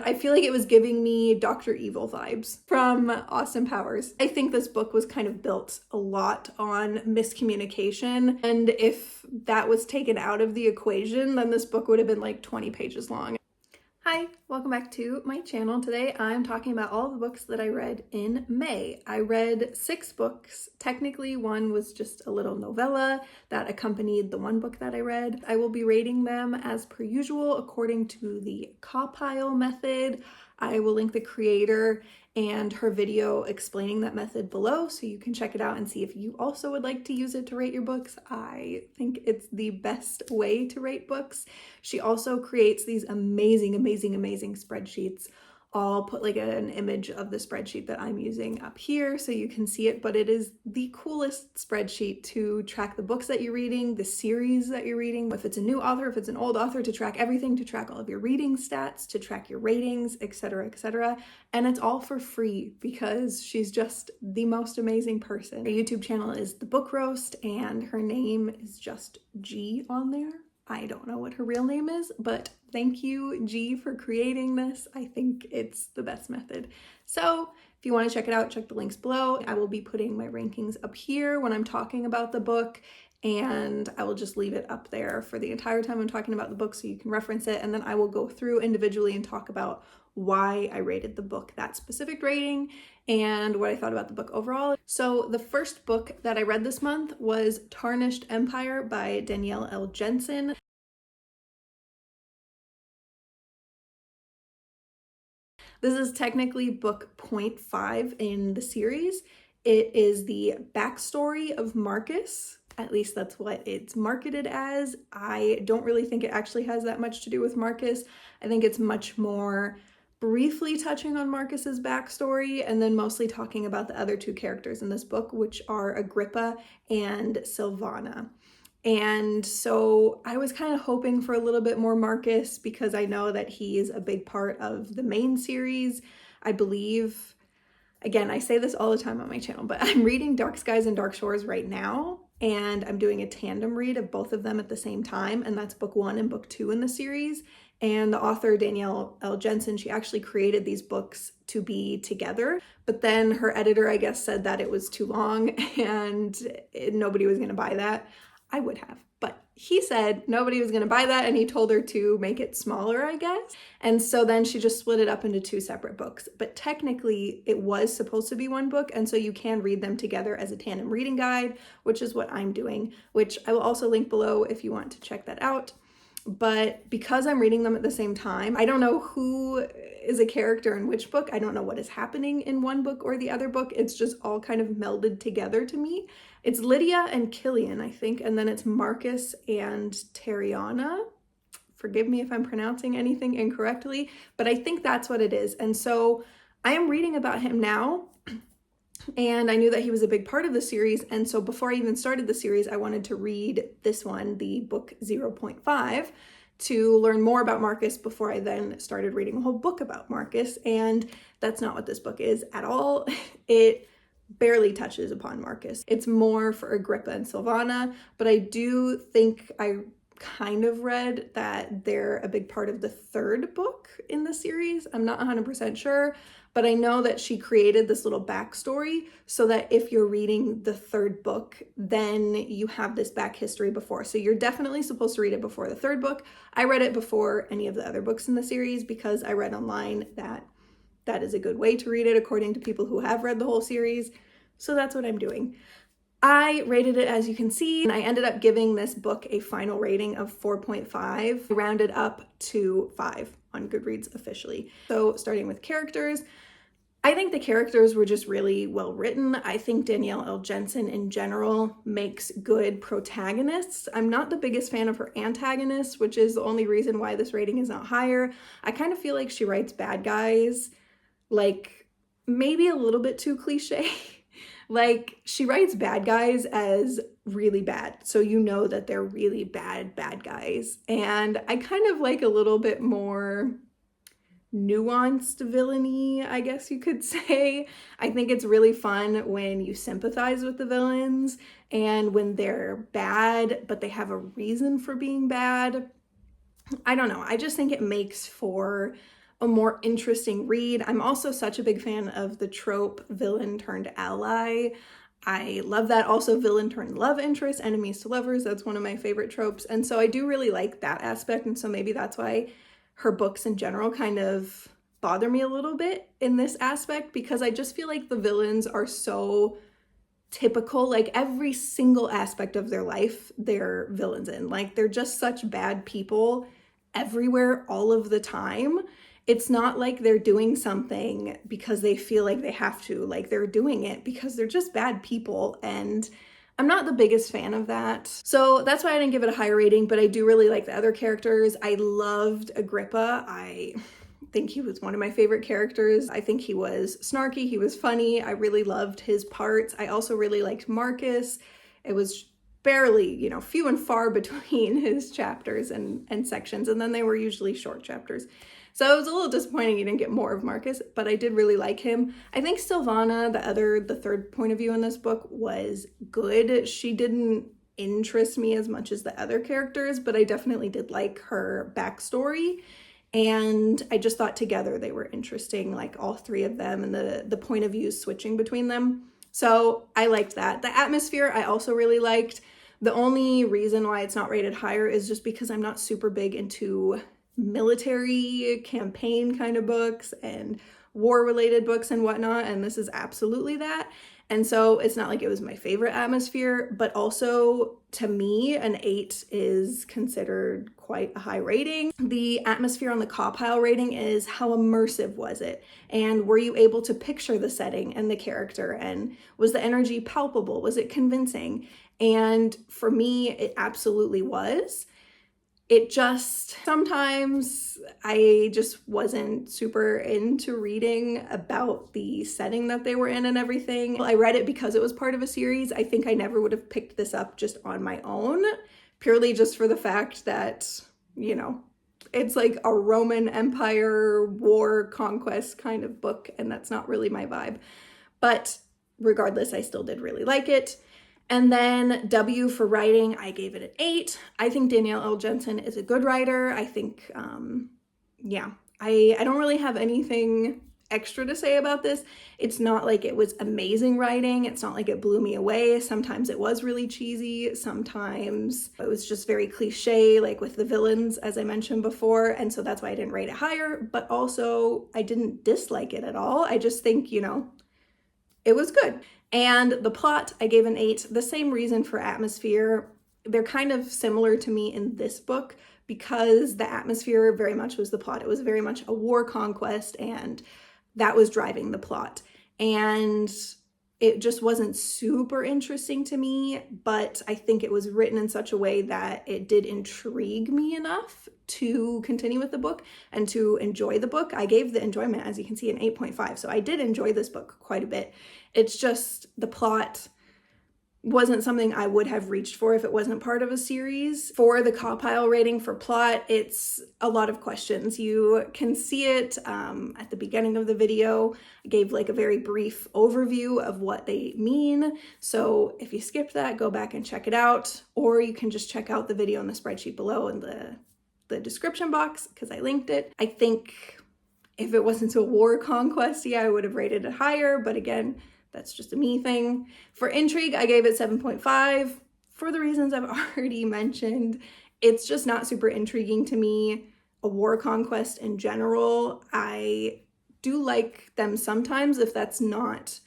I feel like it was giving me Dr. Evil vibes from Austin Powers. I think this book was kind of built a lot on miscommunication, and if that was taken out of the equation, then this book would have been like 20 pages long. Hi, welcome back to my channel. Today I'm talking about all the books that I read in May. I read 6 books. Technically, one was just a little novella that accompanied the one book that I read. I will be rating them as per usual according to the CAWPILE method. I will link the creator and her video explaining that method below so you can check it out and see if you also would like to use it to rate your books. I think it's the best way to rate books. She also creates these amazing spreadsheets. I'll put like an image of the spreadsheet that I'm using up here so you can see it, but it is the coolest spreadsheet to track the books that you're reading, the series that you're reading, if it's a new author, if it's an old author, to track everything, to track all of your reading stats, to track your ratings, etc., etc. And it's all for free because she's just the most amazing person. Her YouTube channel is The Book Roast and her name is just G on there. I don't know what her real name is, but thank you, G, for creating this. I think it's the best method. So if you want to check it out, check the links below. I will be putting my rankings up here when I'm talking about the book, and I will just leave it up there for the entire time I'm talking about the book so you can reference it, and then I will go through individually and talk about why I rated the book that specific rating and what I thought about the book overall. So the first book that I read this month was Tarnished Empire by Danielle L. Jensen. This is technically book 0.5 in the series. It is the backstory of Marcus. At least that's what it's marketed as. I don't really think it actually has that much to do with Marcus. I think it's much more briefly touching on Marcus's backstory and then mostly talking about the other 2 characters in this book, which are Agrippa and Silvana. And so I was kind of hoping for a little bit more Marcus because I know that he is a big part of the main series. I believe, again, I say this all the time on my channel, but I'm reading Dark Skies and Dark Shores right now, and I'm doing a tandem read of both of them at the same time, and that's book 1 and book 2 in the series. And the author, Danielle L. Jensen, she actually created these books to be together, but then her editor, I guess, said that it was too long and nobody was going to buy that. I would have, but he said nobody was going to buy that, and he told her to make it smaller, I guess. And so then she just split it up into 2 separate books, but technically it was supposed to be one book, and so you can read them together as a tandem reading guide, which is what I'm doing, which I will also link below if you want to check that out. But because I'm reading them at the same time, I don't know who is a character in which book. I don't know what is happening in one book or the other book. It's just all kind of melded together to me. It's Lydia and Killian, I think, and then it's Marcus and Tariana. Forgive me if I'm pronouncing anything incorrectly, but I think that's what it is. And so I am reading about him now, and I knew that he was a big part of the series, and so before I even started the series, I wanted to read this one, the book 0.5, to learn more about Marcus before I then started reading a whole book about Marcus, and that's not what this book is at all. It barely touches upon Marcus. It's more for Agrippa and Silvana, but I do think I kind of read that they're a big part of the 3rd book in the series. I'm not 100% sure, but I know that she created this little backstory so that if you're reading the 3rd book, then you have this back history before. So you're definitely supposed to read it before the 3rd book. I read it before any of the other books in the series because I read online that that is a good way to read it according to people who have read the whole series. So that's what I'm doing. I rated it, as you can see, and I ended up giving this book a final rating of 4.5, rounded up to 5 on Goodreads officially. So starting with characters, I think the characters were just really well written. I think Danielle L. Jensen in general makes good protagonists. I'm not the biggest fan of her antagonists, which is the only reason why this rating is not higher. I kind of feel like she writes bad guys, like maybe a little bit too cliche. Like, she writes bad guys as really bad, so you know that they're really bad guys. And I kind of like a little bit more nuanced villainy, I guess you could say. I think it's really fun when you sympathize with the villains and when they're bad, but they have a reason for being bad. I don't know. I just think it makes for a more interesting read. I'm also such a big fan of the trope villain turned ally. I love that. Also, villain turned love interest, enemies to lovers. That's one of my favorite tropes. And so I do really like that aspect. And so maybe that's why her books in general kind of bother me a little bit in this aspect, because I just feel like the villains are so typical. Like every single aspect of their life, they're villains in. Like they're just such bad people everywhere all of the time. It's not like they're doing something because they feel like they have to. Like they're doing it because they're just bad people, and I'm not the biggest fan of that. So that's why I didn't give it a higher rating, but I do really like the other characters. I loved Agrippa. I think he was one of my favorite characters. I think he was snarky, he was funny. I really loved his parts. I also really liked Marcus. It was barely, few and far between his chapters and sections, and then they were usually short chapters. So it was a little disappointing you didn't get more of Marcus, but I did really like him. I think Sylvana, the third point of view in this book, was good. She didn't interest me as much as the other characters, but I definitely did like her backstory. And I just thought together they were interesting, like all three of them, and the point of views switching between them. So I liked that. The atmosphere I also really liked. The only reason why it's not rated higher is just because I'm not super big into military campaign kind of books and war related books and whatnot, and this is absolutely that. And so it's not like it was my favorite atmosphere, but also to me, an 8 is considered quite a high rating. The atmosphere on the CAWPILE rating is how immersive was it? And were you able to picture the setting and the character? And was the energy palpable? Was it convincing? And for me, it absolutely was. It just, sometimes I just wasn't super into reading about the setting that they were in and everything. I read it because it was part of a series. I think I never would have picked this up just on my own, purely just for the fact that, it's like a Roman Empire war conquest kind of book, and that's not really my vibe. But regardless, I still did really like it. And then W for writing, I gave it an 8. I think Danielle L. Jensen is a good writer. I think, I don't really have anything extra to say about this. It's not like it was amazing writing. It's not like it blew me away. Sometimes it was really cheesy. Sometimes it was just very cliche, like with the villains, as I mentioned before. And so that's why I didn't rate it higher. But also, I didn't dislike it at all. I just think, it was good. And the plot, I gave an 8. The same reason for atmosphere. They're kind of similar to me in this book because the atmosphere very much was the plot. It was very much a war conquest, and that was driving the plot. And it just wasn't super interesting to me, but I think it was written in such a way that it did intrigue me enough to continue with the book and to enjoy the book. I gave the enjoyment, as you can see, an 8.5. So I did enjoy this book quite a bit. It's just the plot wasn't something I would have reached for if it wasn't part of a series. For the CAWPILE rating for plot, it's a lot of questions. You can see it at the beginning of the video. I gave like a very brief overview of what they mean. So if you skipped that, go back and check it out, or you can just check out the video in the spreadsheet below in the description box because I linked it. I think if it wasn't a war conquest, I would have rated it higher, but again, that's just a me thing. For intrigue, I gave it 7.5 for the reasons I've already mentioned. It's just not super intriguing to me. A war conquest in general, I do like them sometimes if that's not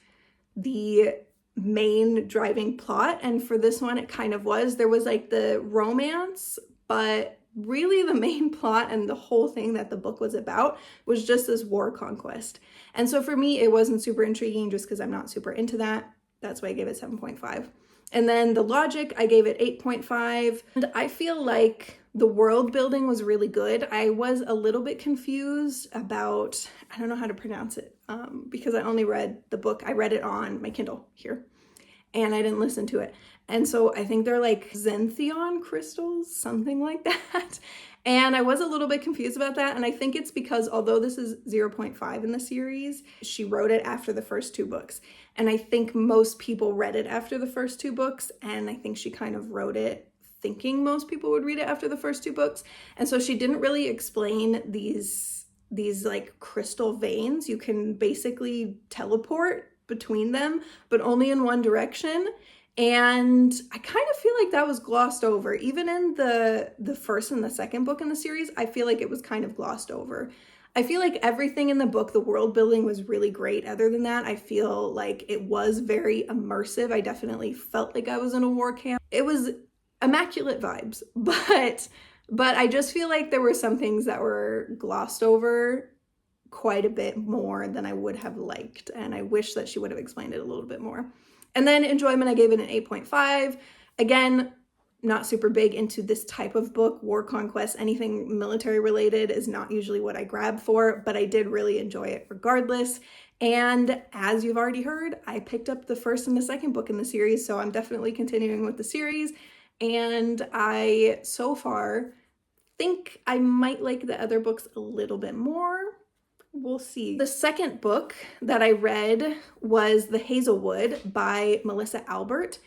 the main driving plot. And for this one, it kind of was. There was like the romance, but really the main plot and the whole thing that the book was about was just this war conquest. And so for me, it wasn't super intriguing just because I'm not super into that. That's why I gave it 7.5. And then the logic, I gave it 8.5. And I feel like the world building was really good. I was a little bit confused about, I don't know how to pronounce it because I only read the book. I read it on my Kindle here and I didn't listen to it. And so I think they're like Xanthion crystals, something like that. And I was a little bit confused about that. And I think it's because although this is 0.5 in the series, she wrote it after the first 2 books. And I think most people read it after the first 2 books. And I think she kind of wrote it thinking most people would read it after the first 2 books. And so she didn't really explain these these like crystal veins. You can basically teleport between them, but only in one direction. And I kind of feel like that was glossed over. Even in the first and the second book in the series, I feel like it was kind of glossed over. I feel like everything in the book, the world building was really great. Other than that, I feel like it was very immersive. I definitely felt like I was in a war camp. It was immaculate vibes, but I just feel like there were some things that were glossed over quite a bit more than I would have liked, and I wish that she would have explained it a little bit more. And then enjoyment, I gave it an 8.5. Again, not super big into this type of book. War conquest, anything military related is not usually what I grab for, but I did really enjoy it regardless. And as you've already heard, I picked up the first and the second book in the series, so I'm definitely continuing with the series. And I, so far, think I might like the other books a little bit more. We'll see. The second book that I read was The Hazelwood by Melissa Albert.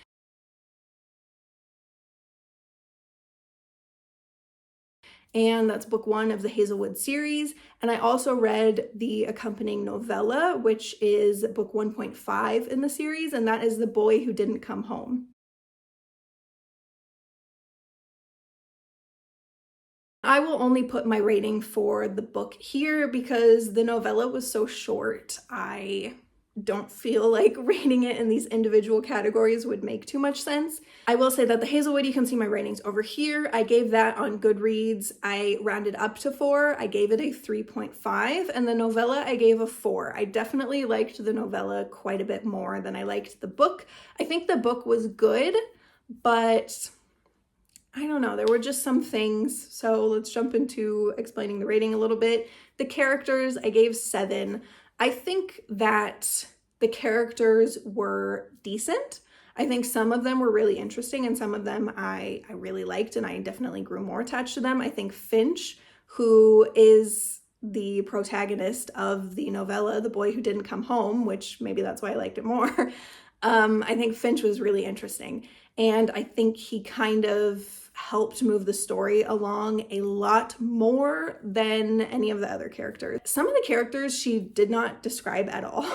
And that's book 1 of the Hazelwood series. And I also read the accompanying novella, which is book 1.5 in the series, and that is The Boy Who Didn't Come Home. I will only put my rating for the book here because the novella was so short. I don't feel like rating it in these individual categories would make too much sense. I will say that the Hazelwood, you can see my ratings over here. I gave that on Goodreads. I rounded up to 4. I gave it a 3.5, and the novella I gave a 4. I definitely liked the novella quite a bit more than I liked the book. I think the book was good, but I don't know, there were just some things. So let's jump into explaining the rating a little bit. The characters, I gave 7. I think that the characters were decent. I think some of them were really interesting and some of them I really liked and I definitely grew more attached to them. I think Finch, who is the protagonist of the novella, The Boy Who Didn't Come Home, which maybe that's why I liked it more. I think Finch was really interesting. And I think he kind of helped move the story along a lot more than any of the other characters. Some of the characters she did not describe at all.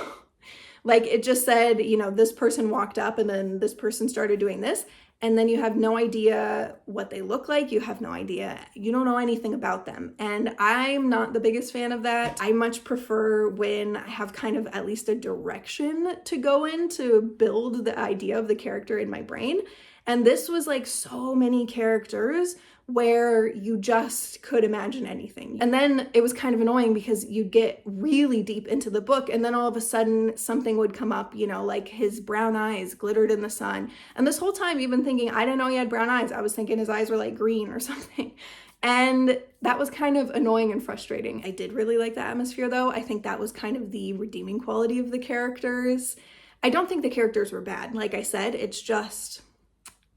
Like it just said, you know, this person walked up and then this person started doing this. And then you have no idea what they look like. You have no idea. You don't know anything about them. And I'm not the biggest fan of that. I much prefer when I have kind of at least a direction to go in to build the idea of the character in my brain. And this was like so many characters where you just could imagine anything. And then it was kind of annoying because you get really deep into the book and then all of a sudden something would come up, you know, like his brown eyes glittered in the sun. And this whole time you've been thinking, I didn't know he had brown eyes. I was thinking his eyes were like green or something. And that was kind of annoying and frustrating. I did really like the atmosphere though. I think that was kind of the redeeming quality of the characters. I don't think the characters were bad. Like I said, it's just,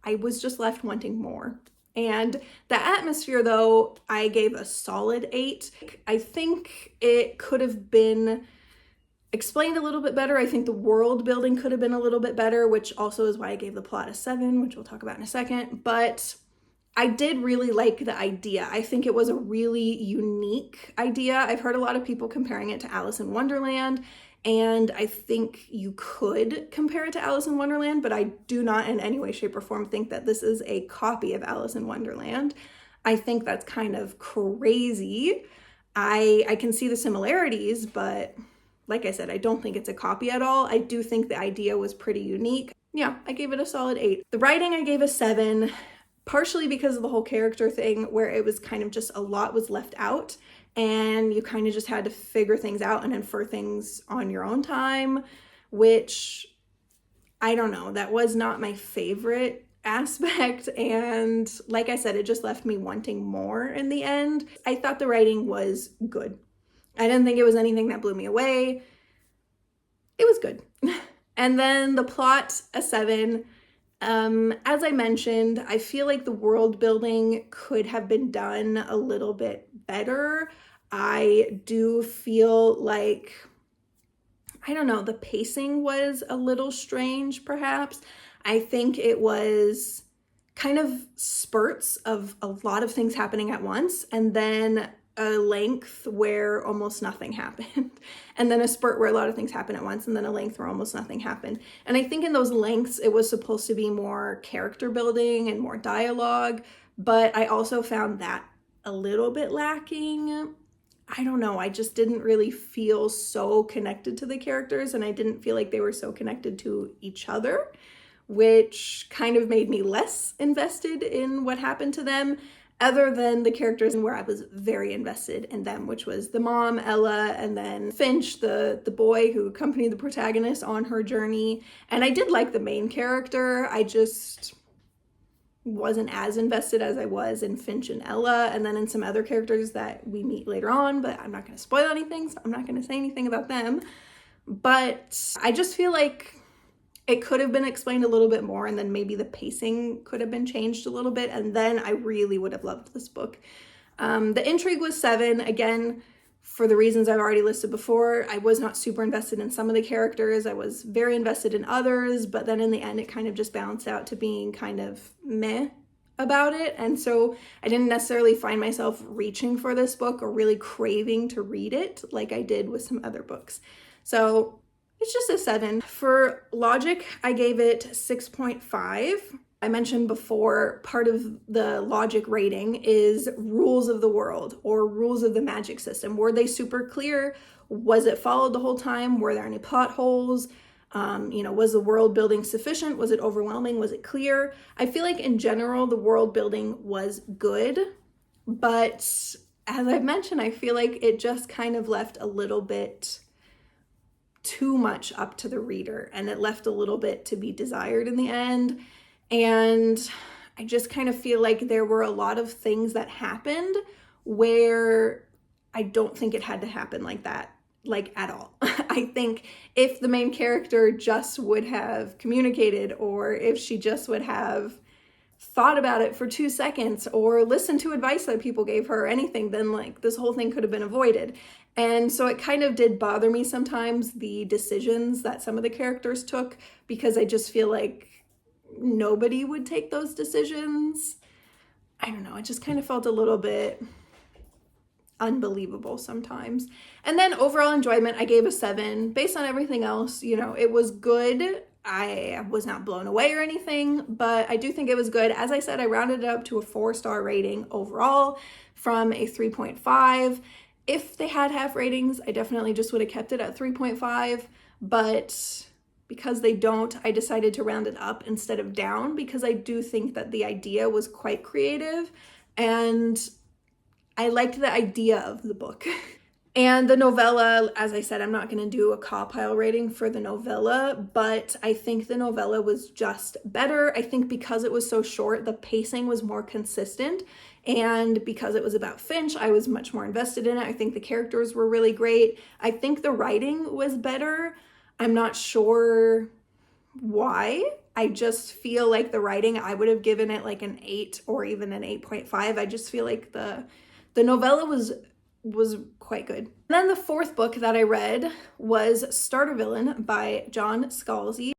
I was just left wanting more. And the atmosphere though, I gave a solid 8. I think it could have been explained a little bit better. I think the world building could have been a little bit better, which also is why I gave the plot a 7, which we'll talk about in a second. But I did really like the idea. I think it was a really unique idea. I've heard a lot of people comparing it to Alice in Wonderland. And I think you could compare it to Alice in Wonderland, but I do not in any way, shape, or form think that this is a copy of Alice in Wonderland. I think that's kind of crazy. I can see the similarities, but like I said, I don't think it's a copy at all. I do think the idea was pretty unique. Yeah, I gave it a solid 8. The writing, I gave a 7, partially because of the whole character thing where it was kind of just a lot was left out. And you kind of just had to figure things out and infer things on your own time, which I don't know, that was not my favorite aspect. And like I said, it just left me wanting more in the end. I thought the writing was good. I didn't think it was anything that blew me away. It was good. And then the plot, a 7. As I mentioned, I feel like the world building could have been done a little bit better. I do feel like, I don't know, the pacing was a little strange, perhaps. I think it was kind of spurts of a lot of things happening at once, and then a length where almost nothing happened, and then a spurt where a lot of things happen at once, and then a length where almost nothing happened. And I think in those lengths, it was supposed to be more character building and more dialogue, but I also found that a little bit lacking. I don't know, I just didn't really feel so connected to the characters, and I didn't feel like they were so connected to each other, which kind of made me less invested in what happened to them, other than the characters where I was very invested in them, which was the mom, Ella, and then Finch, the boy who accompanied the protagonist on her journey. And I did like the main character, I just wasn't as invested as I was in Finch and Ella, and then in some other characters that we meet later on, but I'm not going to spoil anything, so I'm not going to say anything about them. But I just feel like it could have been explained a little bit more, and then maybe the pacing could have been changed a little bit, and then I really would have loved this book. The intrigue was 7. Again, for the reasons I've already listed before, I was not super invested in some of the characters. I was very invested in others, but then in the end, it kind of just balanced out to being kind of meh about it. And so I didn't necessarily find myself reaching for this book or really craving to read it like I did with some other books. So it's just a 7. For logic, I gave it 6.5. I mentioned before, part of the logic rating is rules of the world or rules of the magic system. Were they super clear? Was it followed the whole time? Were there any plot holes? Was the world building sufficient? Was it overwhelming? Was it clear? I feel like in general, the world building was good, but as I've mentioned, I feel like it just kind of left a little bit too much up to the reader, and it left a little bit to be desired in the end. And I just kind of feel like there were a lot of things that happened where I don't think it had to happen like that, like at all. I think if the main character just would have communicated, or if she just would have thought about it for 2 seconds or listened to advice that people gave her or anything, then like this whole thing could have been avoided. And so it kind of did bother me sometimes, the decisions that some of the characters took, because I just feel like nobody would take those decisions. I don't know, it just kind of felt a little bit unbelievable sometimes. And then overall enjoyment, I gave a 7. Based on everything else, it was good. I was not blown away or anything, but I do think it was good. As I said, I rounded it up to a 4-star rating overall from a 3.5. If they had half ratings, I definitely just would have kept it at 3.5, but because they don't, I decided to round it up instead of down, because I do think that the idea was quite creative and I liked the idea of the book. And the novella, as I said, I'm not going to do a CAWPILE rating for the novella, but I think the novella was just better. I think because it was so short, the pacing was more consistent. And because it was about Finch, I was much more invested in it. I think the characters were really great. I think the writing was better. I'm not sure why. I just feel like the writing, I would have given it like an 8 or even an 8.5. I just feel like the novella was quite good. And then the 4th book that I read was Starter Villain by John Scalzi.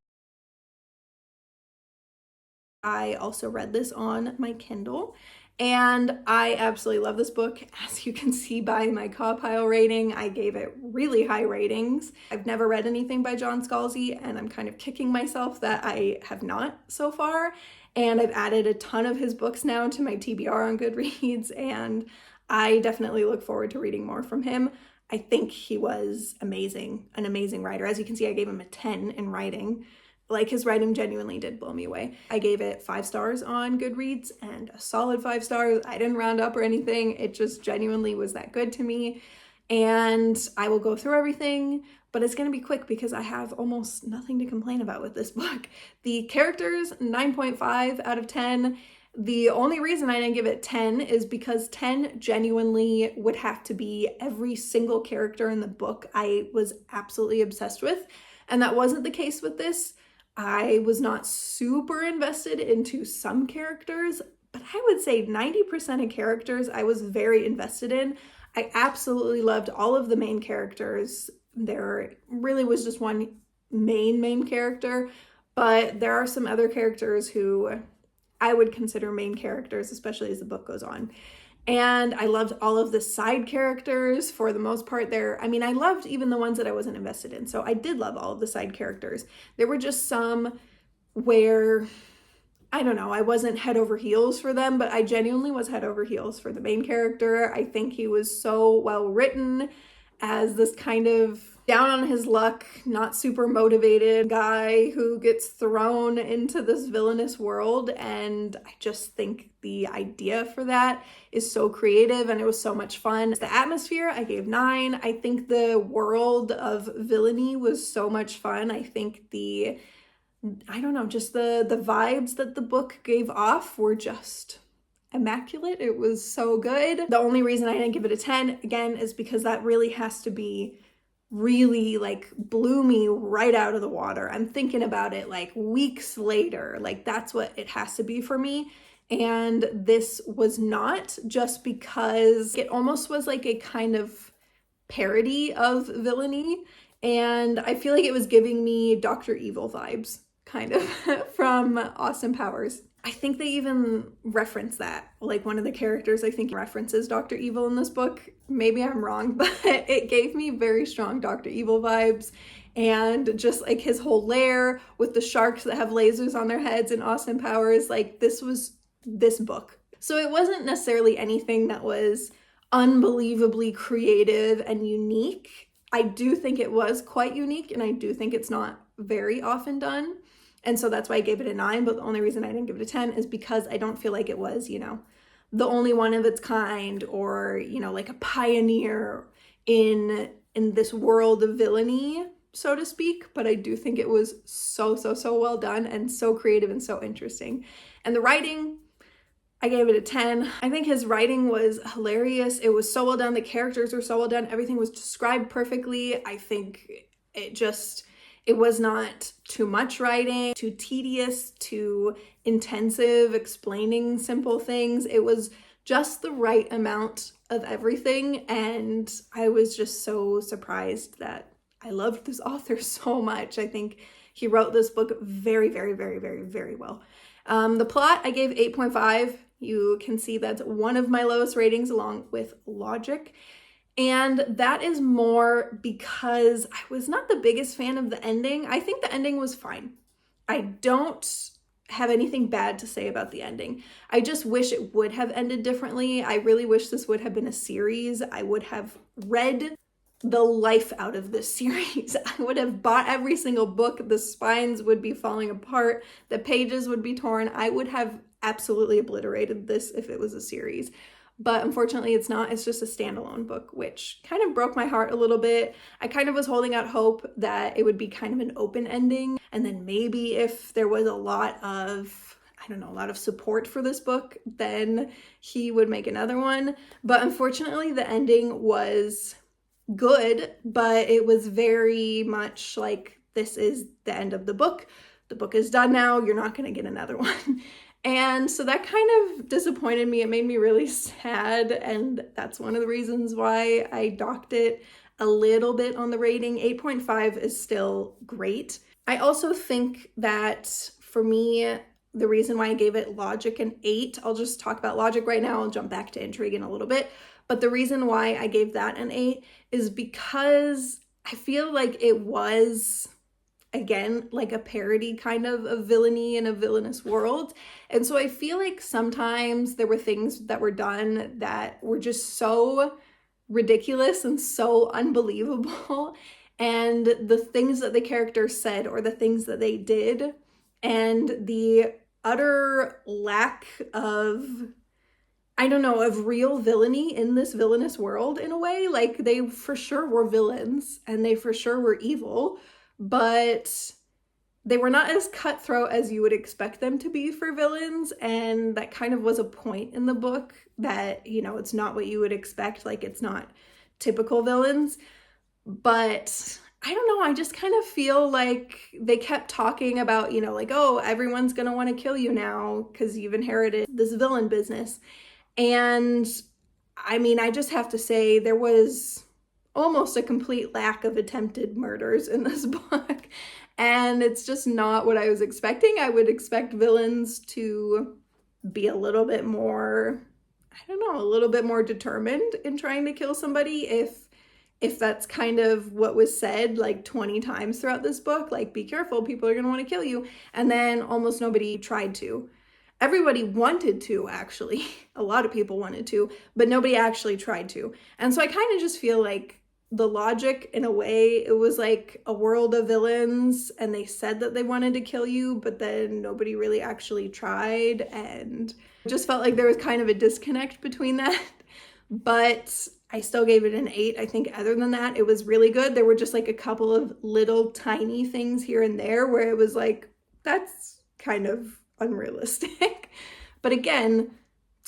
I also read this on my Kindle, and I absolutely love this book. As you can see by my CAWPILE rating, I gave it really high ratings. I've never read anything by John Scalzi, and I'm kind of kicking myself that I have not so far. And I've added a ton of his books now to my TBR on Goodreads, and I definitely look forward to reading more from him. I think he was amazing, an amazing writer. As you can see, I gave him a 10 in writing. Like, his writing genuinely did blow me away. I gave it 5 stars on Goodreads, and a solid 5 stars. I didn't round up or anything. It just genuinely was that good to me. And I will go through everything, but it's going to be quick because I have almost nothing to complain about with this book. The characters, 9.5 out of 10. The only reason I didn't give it 10 is because 10 genuinely would have to be every single character in the book I was absolutely obsessed with. And that wasn't the case with this. I was not super invested into some characters, but I would say 90% of characters I was very invested in. I absolutely loved all of the main characters. There really was just one main character, but there are some other characters who I would consider main characters, especially as the book goes on. And I loved all of the side characters for the most part there. I mean, I loved even the ones that I wasn't invested in. So I did love all of the side characters. There were just some where, I don't know, I wasn't head over heels for them, but I genuinely was head over heels for the main character. I think he was so well written as this kind of down on his luck, not super motivated guy who gets thrown into this villainous world. And I just think the idea for that is so creative and it was so much fun. The atmosphere, I gave 9. I think the world of villainy was so much fun. I think I don't know, just the vibes that the book gave off were just immaculate. It was so good. The only reason I didn't give it a 10, again, is because that really has to be really like blew me right out of the water. I'm thinking about it like weeks later, like that's what it has to be for me. And this was not, just because it almost was like a kind of parody of villainy. And I feel like it was giving me Dr. Evil vibes, kind of, from Austin Powers. I think they even reference that. Like one of the characters, I think, references Dr. Evil in this book. Maybe I'm wrong, but it gave me very strong Dr. Evil vibes. And just like his whole lair with the sharks that have lasers on their heads in Austin Powers, like this was this book. So it wasn't necessarily anything that was unbelievably creative and unique. I do think it was quite unique, and I do think it's not very often done. And so that's why I gave it a 9, but the only reason I didn't give it a 10 is because I don't feel like it was, you know, the only one of its kind, or, you know, like a pioneer in this world of villainy, so to speak. But I do think it was so well done and so creative and so interesting. And the writing, I gave it a 10. I think his writing was hilarious. It was so well done. The characters were so well done. Everything was described perfectly. I think it was not too much writing, too tedious, too intensive, explaining simple things. It was just the right amount of everything. And I was just so surprised that I loved this author so much. I think he wrote this book very well. The plot, I gave 8.5. You can see that's one of my lowest ratings, along with logic. And that is more because I was not the biggest fan of the ending. I think the ending was fine. I don't have anything bad to say about the ending. I just wish it would have ended differently. I really wish this would have been a series. I would have read the life out of this series. I would have bought every single book. The spines would be falling apart. The pages would be torn. I would have absolutely obliterated this if it was a series. But unfortunately it's not. It's just a standalone book, which kind of broke my heart a little bit. I kind of was holding out hope that it would be kind of an open ending. And then maybe if there was a lot of, I don't know, a lot of support for this book, then he would make another one. But unfortunately the ending was good, but it was very much like, this is the end of the book. The book is done now. You're not going to get another one. And so that kind of disappointed me. It made me really sad. And that's one of the reasons why I docked it a little bit on the rating. 8.5 is still great. I also think that for me, the reason why I gave it logic an 8, I'll just talk about logic right now. I'll jump back to intrigue in a little bit. But the reason why I gave that an 8 is because I feel like it was, again, like a parody kind of villainy in a villainous world. And so I feel like sometimes there were things that were done that were just so ridiculous and so unbelievable. And the things that the characters said or the things that they did and the utter lack of, I don't know, of real villainy in this villainous world in a way. Like, they for sure were villains and they for sure were evil, but they were not as cutthroat as you would expect them to be for villains. And that kind of was a point in the book that, you know, it's not what you would expect. Like, it's not typical villains. But I don't know, I just kind of feel like they kept talking about, you know, like, oh, everyone's gonna want to kill you now because you've inherited this villain business. And I mean, I just have to say there was almost a complete lack of attempted murders in this book. And it's just not what I was expecting. I would expect villains to be a little bit more I don't know, a little bit more determined in trying to kill somebody if that's kind of what was said like 20 times throughout this book, like be careful, people are going to want to kill you. And then almost nobody tried to. Everybody wanted to, actually. A lot of people wanted to, but nobody actually tried to. And so I kind of just feel like the logic, in a way, it was like a world of villains and they said that they wanted to kill you, but then nobody really actually tried, and it just felt like there was kind of a disconnect between that. But I still gave it an 8. I think other than that, it was really good. There were just like a couple of little tiny things here and there where it was like, that's kind of unrealistic. But again,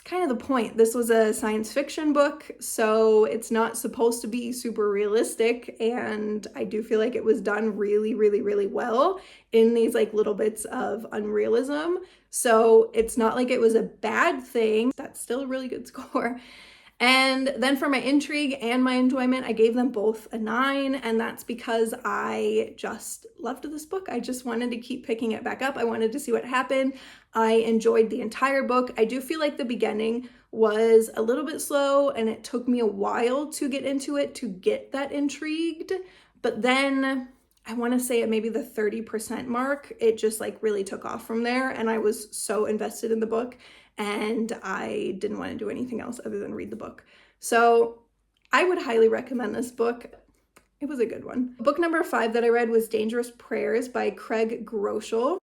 kind of the point. This was a science fiction book, so it's not supposed to be super realistic, and I do feel like it was done really, really, really well in these like little bits of unrealism. So it's not like it was a bad thing. That's still a really good score. And then for my intrigue and my enjoyment, I gave them both a 9, and that's because I just loved this book. I just wanted to keep picking it back up. I wanted to see what happened. I enjoyed the entire book. I do feel like the beginning was a little bit slow, and it took me a while to get into it to get that intrigued. But then I want to say at maybe the 30% mark, it just like really took off from there, and I was so invested in the book. And I didn't want to do anything else other than read the book. So I would highly recommend this book. It was a good one. Book number 5 that I read was Dangerous Prayers by Craig Groeschel.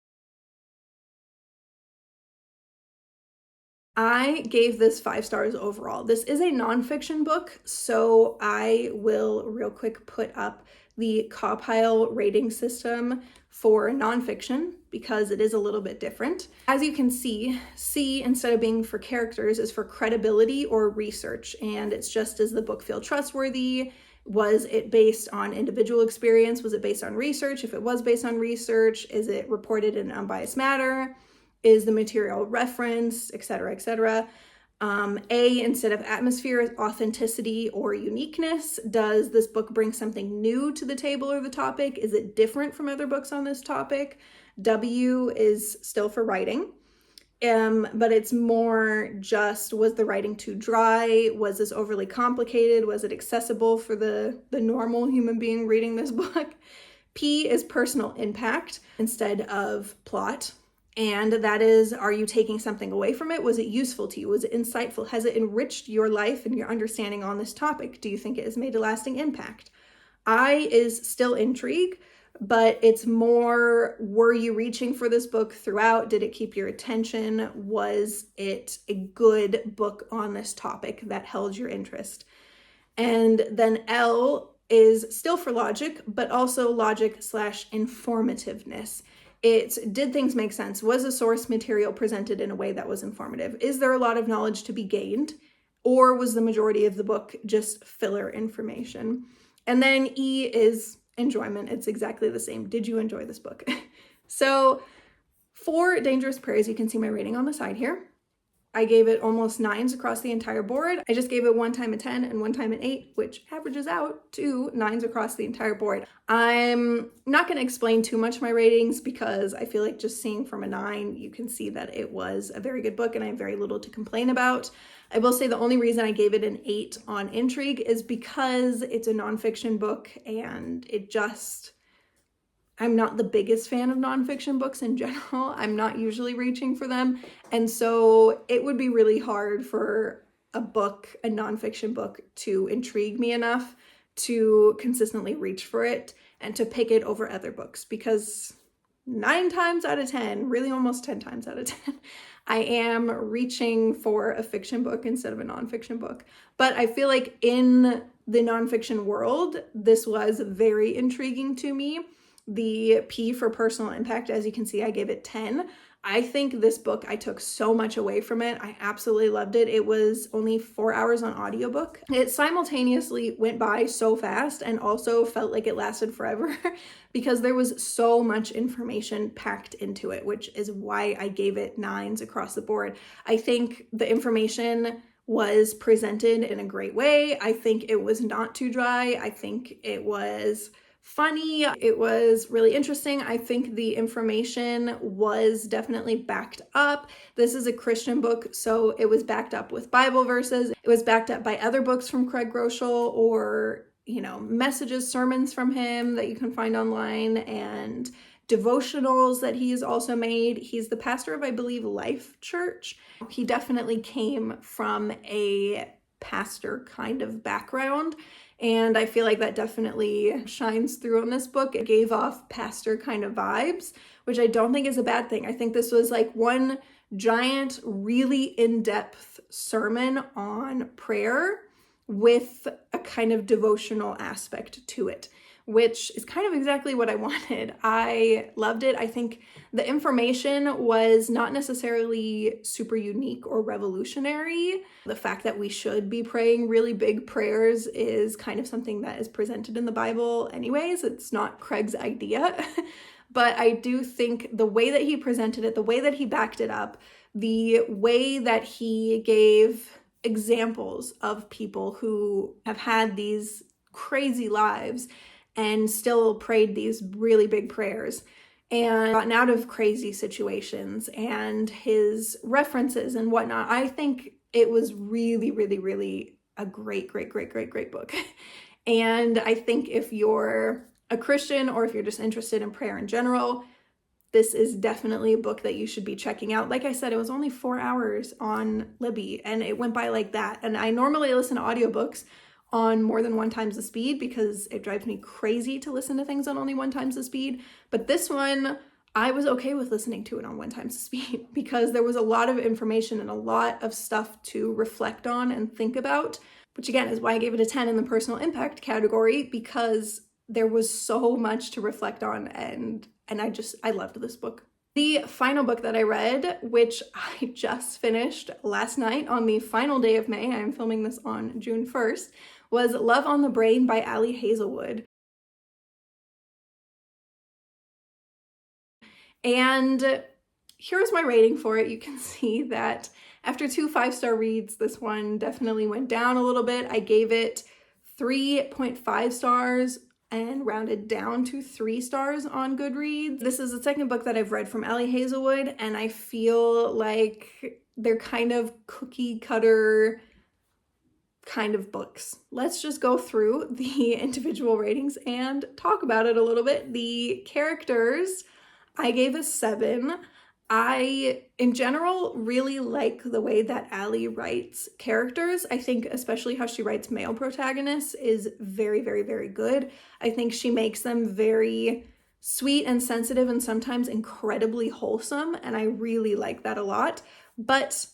I gave this 5 stars overall. This is a nonfiction book, so I will real quick put up the CAWPILE rating system for nonfiction because it is a little bit different. As you can see, C, instead of being for characters, is for credibility or research, and it's just, does the book feel trustworthy? Was it based on individual experience? Was it based on research? If it was based on research, is it reported in an unbiased manner? Is the material referenced, etc., etc.? A, instead of atmosphere, is authenticity or uniqueness. Does this book bring something new to the table or the topic? Is it different from other books on this topic? W is still for writing, but it's more just, was the writing too dry? Was this overly complicated? Was it accessible for the normal human being reading this book? P is personal impact instead of plot. And that is, are you taking something away from it? Was it useful to you? Was it insightful? Has it enriched your life and your understanding on this topic? Do you think it has made a lasting impact? I is still intrigue, but it's more, were you reaching for this book throughout? Did it keep your attention? Was it a good book on this topic that held your interest? And then L is still for logic, but also logic / informativeness. Did things make sense? Was the source material presented in a way that was informative? Is there a lot of knowledge to be gained? Or was the majority of the book just filler information? And then E is enjoyment. It's exactly the same. Did you enjoy this book? So for Dangerous Prayers, you can see my rating on the side here. I gave it almost 9s across the entire board. I just gave it one time a 10 and one time an 8, which averages out to 9s across the entire board. I'm not going to explain too much my ratings because I feel like just seeing from a 9, you can see that it was a very good book and I have very little to complain about. I will say the only reason I gave it an 8 on intrigue is because it's a nonfiction book, and I'm not the biggest fan of nonfiction books in general. I'm not usually reaching for them. And so it would be really hard for a nonfiction book, to intrigue me enough to consistently reach for it and to pick it over other books, because 9 times out of 10, really almost 10 times out of 10, I am reaching for a fiction book instead of a nonfiction book. But I feel like in the nonfiction world, this was very intriguing to me. The P for personal impact, as you can see, I gave it 10. I think this book, I took so much away from it. I absolutely loved it. It was only 4 hours on audiobook. It simultaneously went by so fast and also felt like it lasted forever because there was so much information packed into it, which is why I gave it 9s across the board. I think the information was presented in a great way. I think it was not too dry. I think it was funny. It was really interesting. I think the information was definitely backed up. This is a Christian book, so it was backed up with Bible verses. It was backed up by other books from Craig Groeschel, or, you know, messages, sermons from him that you can find online, and devotionals that he's also made. He's the pastor of, I believe, Life Church. He definitely came from a pastor kind of background, and I feel like that definitely shines through in this book. It gave off pastor kind of vibes, which I don't think is a bad thing. I think this was like one giant, really in-depth sermon on prayer with a kind of devotional aspect to it, which is kind of exactly what I wanted. I loved it. I think the information was not necessarily super unique or revolutionary. The fact that we should be praying really big prayers is kind of something that is presented in the Bible anyways. It's not Craig's idea. But I do think the way that he presented it, the way that he backed it up, the way that he gave examples of people who have had these crazy lives and still prayed these really big prayers and gotten out of crazy situations, and his references and whatnot. I think it was really, really, really a great book. And I think if you're a Christian, or if you're just interested in prayer in general, this is definitely a book that you should be checking out. Like I said, it was only 4 hours on Libby, and it went by like that. And I normally listen to audiobooks on more than 1 times the speed because it drives me crazy to listen to things on only 1 times the speed. But this one, I was okay with listening to it on 1 times the speed because there was a lot of information and a lot of stuff to reflect on and think about, which again is why I gave it a 10 in the personal impact category, because there was so much to reflect on, and I loved this book. The final book that I read, which I just finished last night on the final day of May, I'm filming this on June 1st, was Love on the Brain by Ali Hazelwood. And here's my rating for it. You can see that after 2 5-star reads, this one definitely went down a little bit. I gave it 3.5 stars and rounded down to 3 stars on Goodreads. This is the second book that I've read from Ali Hazelwood, and I feel like they're kind of cookie cutter kind of books. Let's just go through the individual ratings and talk about it a little bit. The characters, I gave a 7. I, in general, really like the way that Ali writes characters. I think especially how she writes male protagonists is very, very, very good. I think she makes them very sweet and sensitive and sometimes incredibly wholesome, and I really like that a lot. But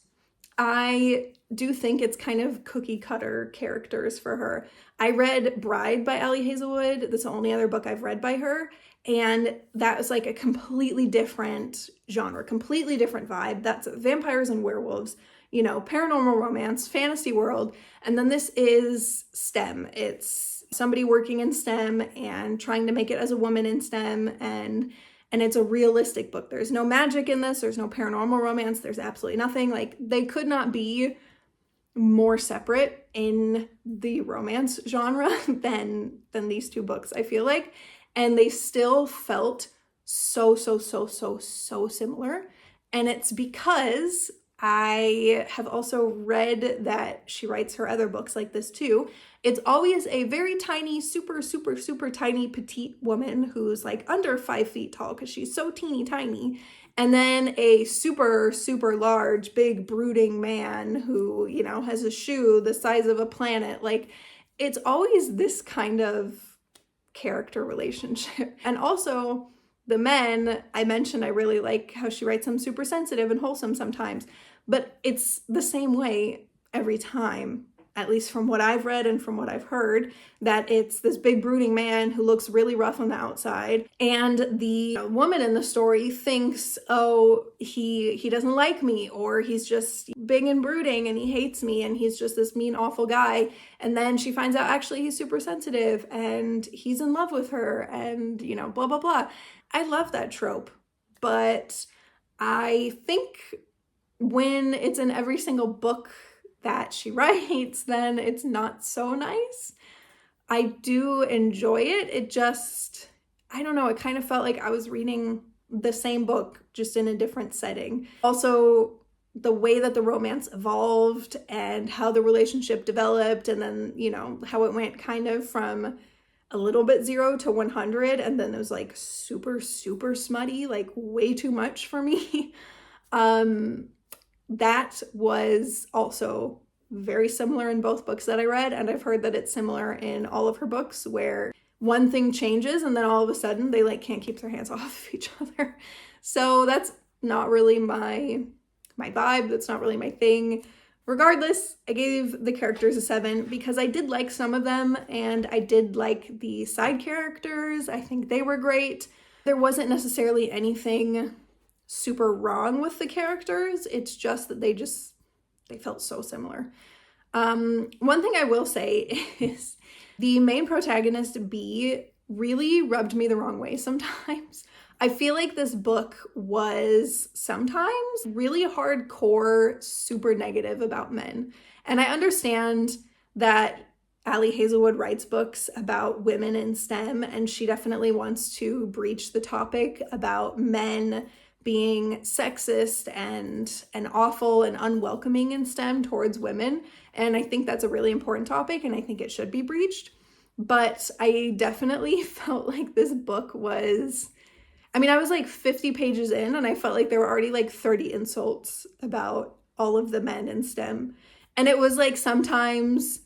I do think it's kind of cookie cutter characters for her. I read Bride by Ali Hazelwood. That's the only other book I've read by her. And that was like a completely different genre, completely different vibe. That's vampires and werewolves, you know, paranormal romance, fantasy world. And then this is STEM. It's somebody working in STEM and trying to make it as a woman in STEM. And it's a realistic book. There's no magic in this. There's no paranormal romance. There's absolutely nothing. Like, they could not be more separate in the romance genre than these 2 books, I feel like. And they still felt so similar. And it's because I have also read that she writes her other books like this too. It's always a very tiny, super tiny petite woman who's like under 5 feet tall because she's so teeny tiny. And then a super large, big brooding man who, you know, has a shoe the size of a planet. Like, it's always this kind of character relationship. And also the men, I mentioned I really like how she writes them super sensitive and wholesome sometimes, but it's the same way every time, at least from what I've read and from what I've heard, that it's this big brooding man who looks really rough on the outside, and the woman in the story thinks, oh, he doesn't like me, or he's just big and brooding and he hates me and he's just this mean, awful guy. And then she finds out actually he's super sensitive and he's in love with her and, you know, blah, blah, blah. I love that trope, but I think when it's in every single book that she writes, then it's not so nice. I do enjoy it. It just, I don't know, it kind of felt like I was reading the same book just in a different setting. Also, the way that the romance evolved and how the relationship developed, and then, you know, how it went kind of from a little bit 0 to 100, and then it was like super, super smutty, like way too much for me. That was also very similar in both books that I read, and I've heard that it's similar in all of her books, where one thing changes and then all of a sudden they like can't keep their hands off of each other. So that's not really my vibe. That's not really my thing. Regardless, I gave the characters a 7 because I did like some of them, and I did like the side characters. I think they were great. There wasn't necessarily anything super wrong with the characters. It's just that they felt so similar. One thing I will say is the main protagonist, B, really rubbed me the wrong way sometimes. I feel like this book was sometimes really hardcore, super negative about men. And I understand that Ali Hazelwood writes books about women in STEM, and she definitely wants to breach the topic about men being sexist and awful and unwelcoming in STEM towards women. And I think that's a really important topic, and I think it should be breached. But I definitely felt like this book was, I mean, I was like 50 pages in, and I felt like there were already like 30 insults about all of the men in STEM. And it was like sometimes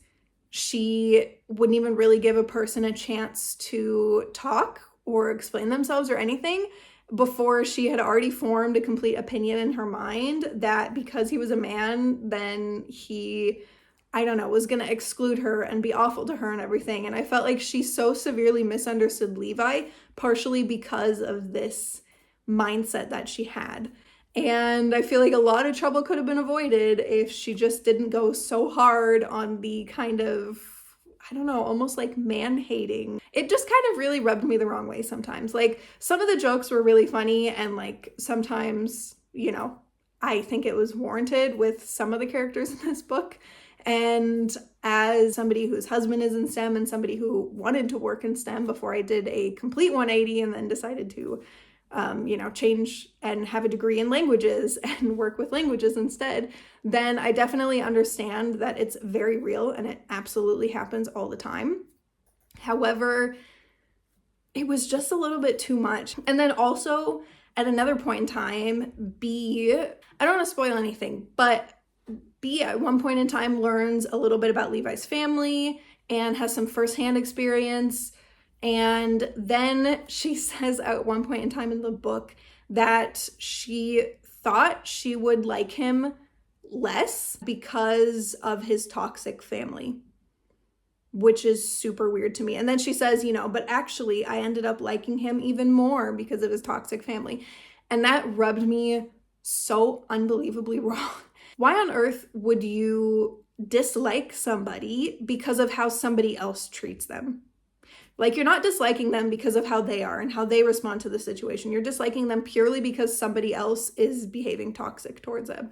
she wouldn't even really give a person a chance to talk or explain themselves or anything before she had already formed a complete opinion in her mind that because he was a man, then he, I don't know, was going to exclude her and be awful to her and everything. And I felt like she so severely misunderstood Levi, partially because of this mindset that she had. And I feel like a lot of trouble could have been avoided if she just didn't go so hard on the kind of, I don't know, almost like man-hating. It just kind of really rubbed me the wrong way sometimes. Like, some of the jokes were really funny, and like sometimes, you know, I think it was warranted with some of the characters in this book. And as somebody whose husband is in STEM and somebody who wanted to work in STEM before I did a complete 180 and then decided to, change and have a degree in languages and work with languages instead, then I definitely understand that it's very real and it absolutely happens all the time. However, it was just a little bit too much. And then also at another point in time, B, I don't want to spoil anything, but B at one point in time learns a little bit about Levi's family and has some firsthand experience. And then she says at one point in time in the book that she thought she would like him less because of his toxic family, which is super weird to me. And then she says, but actually I ended up liking him even more because of his toxic family. And that rubbed me so unbelievably wrong. Why on earth would you dislike somebody because of how somebody else treats them? Like, you're not disliking them because of how they are and how they respond to the situation. You're disliking them purely because somebody else is behaving toxic towards them.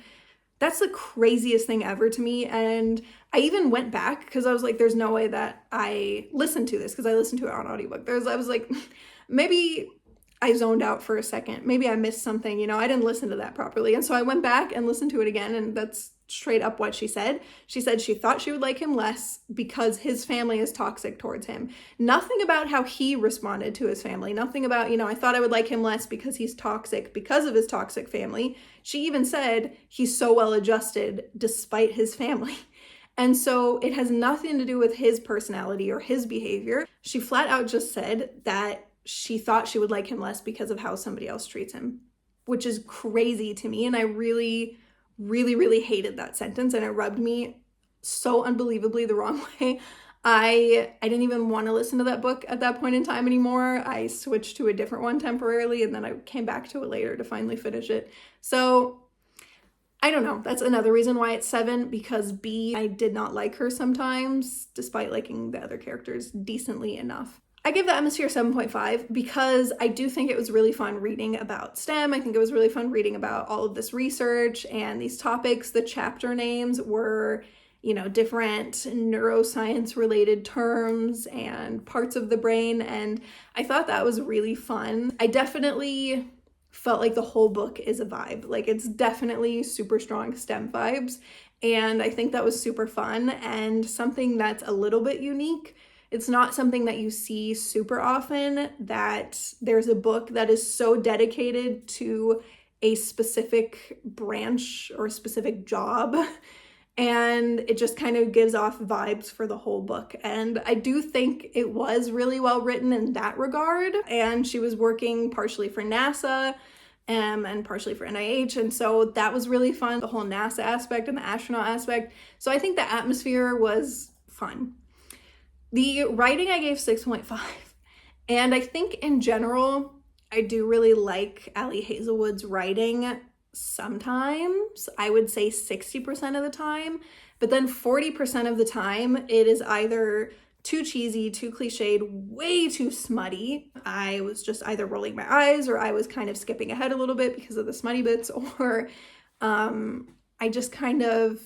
That's the craziest thing ever to me. And I even went back because I was like, there's no way that I listened to this, because I listened to it on audiobook. I was like, maybe I zoned out for a second. Maybe I missed something, I didn't listen to that properly. And so I went back and listened to it again, and that's straight up what she said. She said she thought she would like him less because his family is toxic towards him. Nothing about how he responded to his family. Nothing about, I thought I would like him less because he's toxic because of his toxic family. She even said he's so well adjusted despite his family. And so it has nothing to do with his personality or his behavior. She flat out just said that she thought she would like him less because of how somebody else treats him, which is crazy to me. And I really, really, really hated that sentence, and it rubbed me so unbelievably the wrong way. I didn't even want to listen to that book at that point in time anymore. I switched to a different one temporarily, and then I came back to it later to finally finish it. So I don't know. That's another reason why it's 7, because B, I did not like her sometimes, despite liking the other characters decently enough. I give the Atmosphere 7.5 because I do think it was really fun reading about STEM. I think it was really fun reading about all of this research and these topics. The chapter names were, different neuroscience related terms and parts of the brain. And I thought that was really fun. I definitely felt like the whole book is a vibe. Like, it's definitely super strong STEM vibes. And I think that was super fun and something that's a little bit unique. It's not something that you see super often, that there's a book that is so dedicated to a specific branch or a specific job, and it just kind of gives off vibes for the whole book. And I do think it was really well written in that regard. And she was working partially for NASA and partially for NIH. And so that was really fun, the whole NASA aspect and the astronaut aspect. So I think the atmosphere was fun. The writing I gave 6.5. And I think in general, I do really like Ali Hazelwood's writing sometimes. I would say 60% of the time. But then 40% of the time, it is either too cheesy, too cliched, way too smutty. I was just either rolling my eyes or I was kind of skipping ahead a little bit because of the smutty bits, or I just kind of,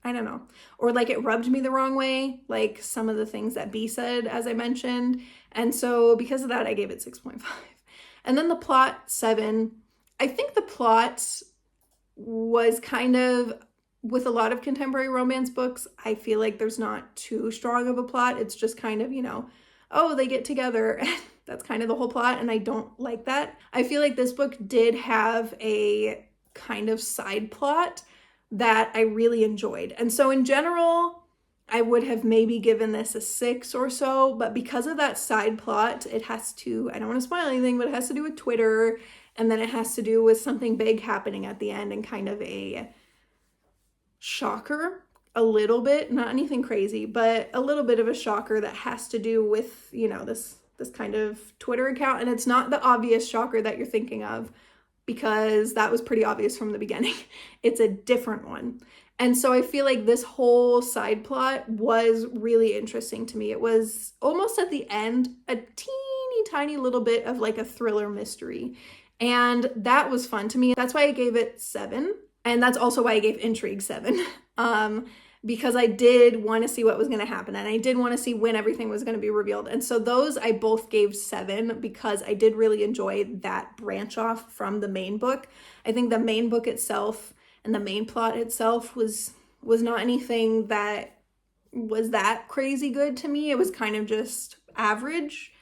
I don't know, or like it rubbed me the wrong way, like some of the things that B said, as I mentioned. And so because of that, I gave it 6.5. And then the plot, 7. I think the plot was kind of, with a lot of contemporary romance books, I feel like there's not too strong of a plot. It's just kind of, oh, they get together. That's kind of the whole plot, and I don't like that. I feel like this book did have a kind of side plot that I really enjoyed. And so in general, I would have maybe given this a 6 or so, but because of that side plot, it has to, I don't want to spoil anything, but it has to do with Twitter, and then it has to do with something big happening at the end and kind of a shocker, a little bit, not anything crazy, but a little bit of a shocker that has to do with, this kind of Twitter account. And it's not the obvious shocker that you're thinking of, because that was pretty obvious from the beginning. It's a different one. And so I feel like this whole side plot was really interesting to me. It was almost at the end, a teeny tiny little bit of like a thriller mystery. And that was fun to me. That's why I gave it 7. And that's also why I gave Intrigue 7. Because I did want to see what was going to happen. And I did want to see when everything was going to be revealed. And so those I both gave 7 because I did really enjoy that branch off from the main book. I think the main book itself and the main plot itself was not anything that was that crazy good to me. It was kind of just average,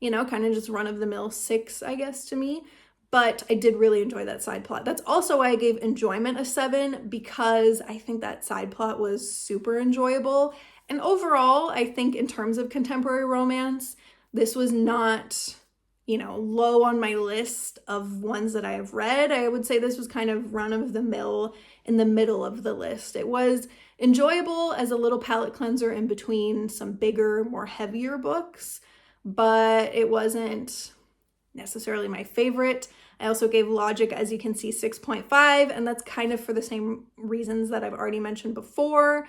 kind of just run-of-the-mill 6, I guess, to me. But I did really enjoy that side plot. That's also why I gave Enjoyment a 7, because I think that side plot was super enjoyable. And overall, I think in terms of contemporary romance, this was not, low on my list of ones that I have read. I would say this was kind of run-of-the-mill in the middle of the list. It was enjoyable as a little palate cleanser in between some bigger, more heavier books, but it wasn't necessarily my favorite. I also gave Logic, as you can see, 6.5, and that's kind of for the same reasons that I've already mentioned before.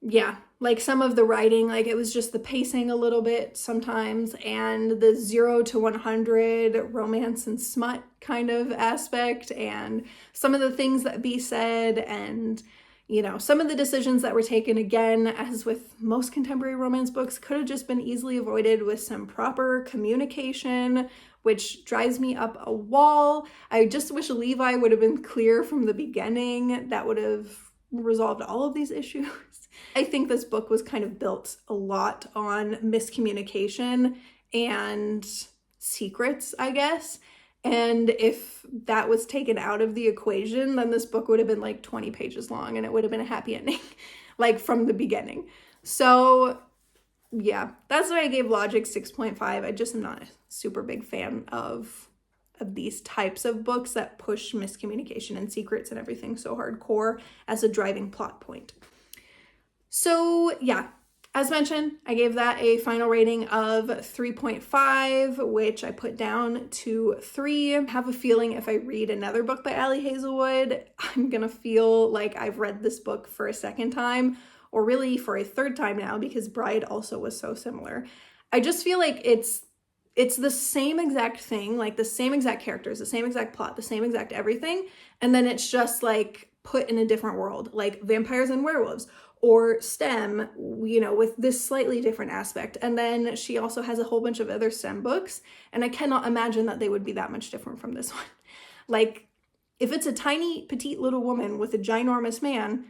Yeah, like some of the writing, like it was just the pacing a little bit sometimes, and the 0 to 100 romance and smut kind of aspect, and some of the things that B said, and some of the decisions that were taken, again, as with most contemporary romance books, could have just been easily avoided with some proper communication, which drives me up a wall. I just wish Levi would have been clear from the beginning. That would have resolved all of these issues. I think this book was kind of built a lot on miscommunication and secrets, I guess. And if that was taken out of the equation, then this book would have been like 20 pages long and it would have been a happy ending, like from the beginning. So yeah, that's why I gave Logic 6.5. I just am not a super big fan of these types of books that push miscommunication and secrets and everything so hardcore as a driving plot point. So yeah, as mentioned, I gave that a final rating of 3.5, which I put down to 3. I have a feeling if I read another book by Ali Hazelwood, I'm gonna feel like I've read this book for a second time, or really for a third time now, because Bride also was so similar. I just feel like it's the same exact thing, like the same exact characters, the same exact plot, the same exact everything, and then it's just like put in a different world, like vampires and werewolves, or STEM, you know, with this slightly different aspect. And then she also has a whole bunch of other STEM books, and I cannot imagine that they would be that much different from this one. Like, if it's a tiny, petite little woman with a ginormous man,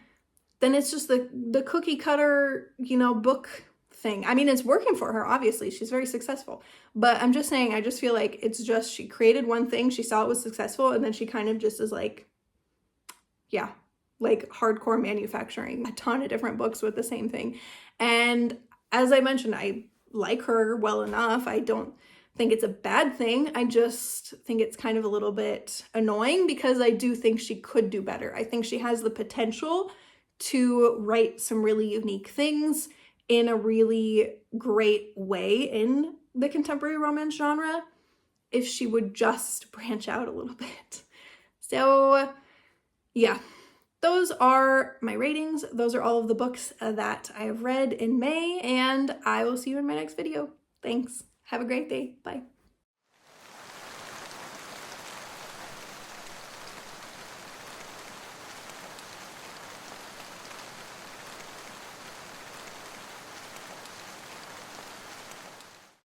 then it's just the cookie cutter, you know, book thing. I mean, it's working for her, obviously. She's very successful. But I'm just saying, I just feel like it's just, she created one thing, she saw it was successful, and then she kind of just is like, yeah, like hardcore manufacturing a ton of different books with the same thing. And as I mentioned, I like her well enough. I don't think it's a bad thing. I just think it's kind of a little bit annoying because I do think she could do better. I think she has the potential to write some really unique things in a really great way in the contemporary romance genre if she would just branch out a little bit. So yeah, those are my ratings. Those are all of the books that I have read in May, and I will see you in my next video. Thanks. Have a great day. Bye.